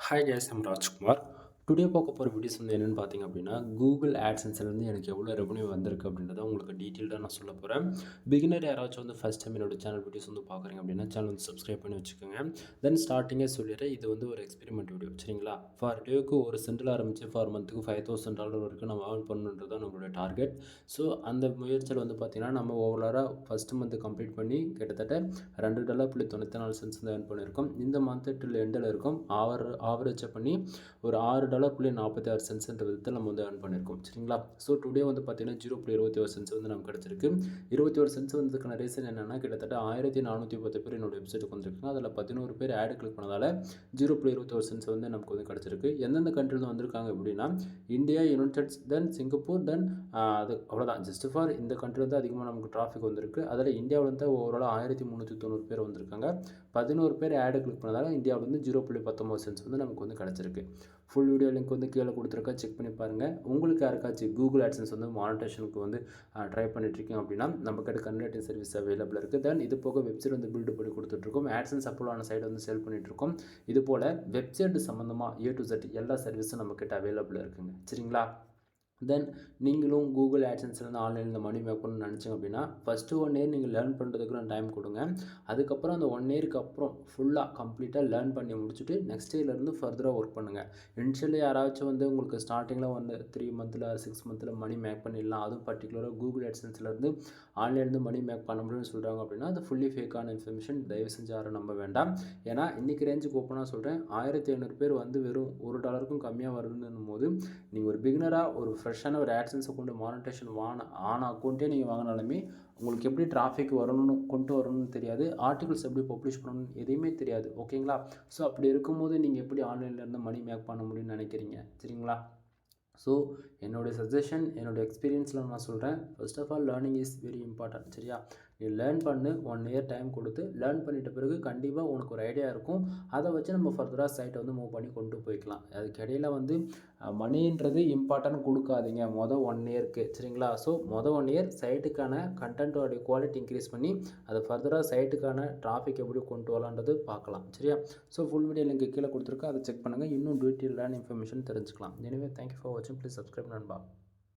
Hi guys I'm Rajkumar. Today பார்க்க போகிற videos வந்து என்னென்னு பார்த்தீங்க அப்படின்னா, கூகுள் ஆட்சன்ஸ்லேருந்து எனக்கு எவ்வளோ ரெவன்யூ வந்திருக்கு அப்படின்றத உங்களுக்கு டீட்டெயில்டாக நான் சொல்ல போகிறேன். பிகினர் யாராச்சும் வந்து ஃபஸ்ட் டைம் என்னோட சேனல் வீடியோஸ் வந்து பார்க்குறீங்க அப்படின்னா சேனல் வந்து சப்ஸ்கிரைப் பண்ணி வச்சுக்கோங்க. தென் ஸ்டார்டிங்கே சொல்லிடுறேன், இது வந்து ஒரு எக்ஸ்பெரிமெண்ட் வீடியோ சரிங்களா. ஃபார் டேவுக்கு ஒரு சென்டில் ஆரம்பித்து ஃபார் மந்த்துக்கு $5,000 வரைக்கும் நம்ம ஏர்ன் பண்ணணுன்றது தான் நம்மளுடைய டார்கெட். ஸோ அந்த முயற்சியில் வந்து பார்த்தீங்கன்னா, நம்ம ஓவராலாக ஃபஸ்ட்டு மந்த்து கம்ப்ளீட் பண்ணி கிட்டத்தட்ட $2.94 வந்து ஏர்ன் பண்ணியிருக்கோம். இந்த மந்த்து டில் எண்டில் இருக்கும் ஆவரேஜை பண்ணி ஒரு $6.46 விதத்தில் நம்ம வந்து ஏர்ன் பண்ணியிருக்கோம் சரிங்களா. ஸோ டுடே வந்து பார்த்தீங்கன்னா 0.21 வந்து நமக்கு கிடச்சிருக்கு. 21 சென்ட்ஸ் வந்ததுக்கான ரீசன் என்னென்னா, கிட்டத்தட்ட 1410 பேர் என்னோட வெப்சைட்டுக்கு வந்திருக்காங்க. அதில் 11 பேர் ஆடு கிளிக் பண்ணதால் 0.21 வந்து நமக்கு வந்து கிடச்சிருக்கு. எந்தெந்த கண்ட்ரியில் வந்திருக்காங்க அப்படின்னா, இந்தியா, யுனைடெட், தென் சிங்கப்பூர், தென் அது அவ்வளோதான். ஜஸ்ட் ஃபார் இந்த கண்ட்ரி வந்து அதிகமாக நமக்கு டிராஃபிக் வந்திருக்கு. அதில் இந்தியாவில் வந்து ஓவரால் 1390 பேர் வந்திருக்காங்க. 11 பேர் ஆடு கிளிக் பண்ணதால் இந்தியாவில் வந்து 0.19 வந்து நமக்கு வந்து கிடச்சிருக்கு. ஃபுல் வீடியோ லிங்க் வந்து கீழே கொடுத்துருக்கா, செக் பண்ணி பாருங்கள். உங்களுக்கு யாருக்காச்சும் கூகுள் ஆட்சன்ஸ் வந்து மானிட்டேஷனுக்கு வந்து ட்ரை பண்ணிட்டுருக்கீங்க அப்படின்னா, நம்மக்கிட்ட கன்வெர்ட்டிங் சர்வீஸ் அவைலபிள் இருக்குது. தென் இது போக வெப்சைட் வந்து பில்டு பண்ணி கொடுத்துட்ருக்கோம். ஆட்சன்ஸ் அப்லோட் ஆன சைடு வந்து சேல் பண்ணிகிட்ருக்கோம். இது போல் வெப்சைட் சம்மந்தமாக A to Z எல்லா சர்வீஸும் நம்மக்கிட்ட அவைலபிள் இருக்குங்க சரிங்களா. தென் நீங்களும் கூகுள் ஆட்சன்ஸ்லேருந்து ஆன்லைனில் மணி மேக் பண்ணணும்னு நினச்சிங்க அப்படின்னா, ஃபஸ்ட்டு 1 இயர் நீங்கள் லேர்ன் பண்ணுறதுக்கு டைம் கொடுங்க. அதுக்கப்புறம் அந்த 1 இயருக்கு அப்புறம் ஃபுல்லாக கம்ப்ளீட்டாக லேர்ன் பண்ணி முடிச்சுட்டு நெக்ஸ்ட் இயர்லேருந்து ஃபர்தராக ஒர்க் பண்ணுங்கள். இனிஷியலி யாராச்சும் வந்து உங்களுக்கு ஸ்டார்டிங்கில் வந்து 3 மந்தில் 6 மந்தில் மணி மேக் பண்ணிடலாம், அதுவும் பர்டிகுலராக கூகுள் ஆட்சன்ஸ்லேருந்து ஆன்லைன்லேருந்து மணி மேக் பண்ண முடியும்னு சொல்கிறாங்க அப்படின்னா, அது ஃபுல்லி ஃபேக்கான இன்ஃபர்மேஷன். தயவு செஞ்சு யாரும் நம்ப வேண்டாம். ஏன்னா இன்றைக்கி ரேஞ்சுக்கு ஓப்பனாக சொல்கிறேன், 1500 பேர் வந்து வெறும் $1க்கும் கம்மியாக வருதுன்னும் போது, நீங்கள் ஒரு பிகினராக ஒரு ஃப்ரெஷ்ஷான ஒரு ஆட்சன்ஸை கொண்டு மானிட்டேஷன் ஆன அக்கௌண்ட்டே நீங்கள் வாங்கினாலுமே உங்களுக்கு எப்படி டிராஃபிக் வரணும்னு கொண்டு வரணும்னு தெரியாது, ஆர்டிகல்ஸ் எப்படி பப்ளிஷ் பண்ணணும்னு எதையுமே தெரியாது ஓகேங்களா. ஸோ அப்படி இருக்கும்போது நீங்கள் எப்படி ஆன்லைன்லேருந்து மணி மேக் பண்ண முடியும்னு நினைக்கிறீங்க சரிங்களா. ஸோ என்னுடைய சஜஷன், என்னோடய எக்ஸ்பீரியன்ஸில் நான் சொல்கிறேன், first of all learning is very important சரியா. நீ லேர்ன் பண்ணு, 1 இயர் டைம் கொடுத்து லேர்ன் பண்ணிட்ட பிறகு கண்டிப்பாக உனக்கு ஒரு ஐடியா இருக்கும். அதை வச்சு நம்ம ஃபர்தராக சைட்டை வந்து மூவ் பண்ணி கொண்டு போய்க்கலாம். அதுக்கு இடையில் வந்து மணின்றது இம்பார்ட்டன்ட் கொடுக்காதீங்க 1 இயருக்கு சரிங்களா. ஸோ 1 இயர் சைட்டுக்கான கண்டென்ட்டோடைய குவாலிட்டி இன்க்ரீஸ் பண்ணி அதை ஃபர்தராக சைட்டுக்கான டிராஃபிக் எப்படி கொண்டு வரலான்றது பார்க்கலாம் சரியா. ஸோ ஃபுல் வீடியோ லிங்க் கீழே கொடுத்துருக்கேன், அதை செக் பண்ணுங்கள். இன்னும் டீட்டெயிலான இன்ஃபர்மேஷன் தெரிஞ்சுக்கலாம். எனவே தேங்க்யூ ஃபார் வாட்சிங். ப்ளீஸ் சப்ஸ்கிரைப் நண்பா.